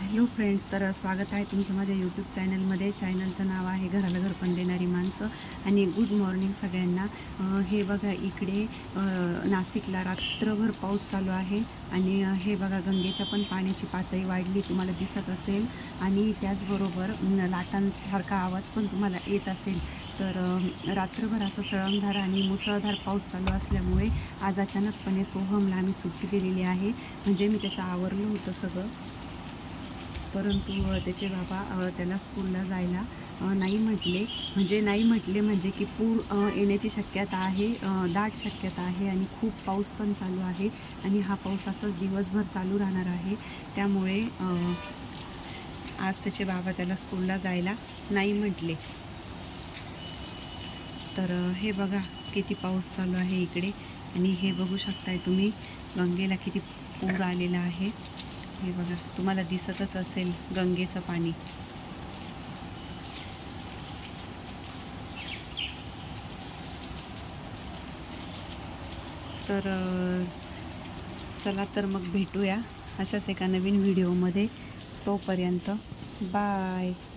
Hello friends, तर स्वागत आहे तुमचं माझ्या यूट्यूब चॅनलमध्ये. चॅनलचं नाव आहे घराला घरपण देणारी माणसं. आणि गुड मॉर्निंग सगळ्यांना. हे बघा इकडे नाशिकला रात्रभर पाऊस चालू आहे. आणि हे बघा गंगेच्या पण पाण्याची पातळी वाढली तुम्हाला दिसत असेल. आणि त्याचबरोबर लाटांसारखा आवाज पण तुम्हाला येत असेल. तर रात्रभर असं सळंगधार आणि मुसळधार पाऊस चालू असल्यामुळे आज अचानकपणे सोहमला आम्ही सुट्टी दिलेली आहे. म्हणजे मी त्याचं आवरलं होतं सगळं, परंतु त्याचे बाबा त्याला स्कूलला जायला नाही म्हटले म्हणजे की पूर येण्याची शक्यता आहे, दाट शक्यता आहे. आणि खूप पाऊस पण चालू आहे. आणि हा पाऊस असाच दिवसभर चालू राहणार आहे. त्यामुळे आज त्याचे बाबा त्याला स्कूलला जायला नाही म्हटले. तर हे बघा किती पाऊस चालू आहे इकडे. आणि हे बघू शकताय तुम्ही गंगेला किती पूर आलेला आहे. हे बघा तुम्हाला दिसतच असेल गंगेचं पाणी. तर चला तर मग भेटूया अशाच एका नवीन व्हिडिओमध्ये. तोपर्यंत बाय.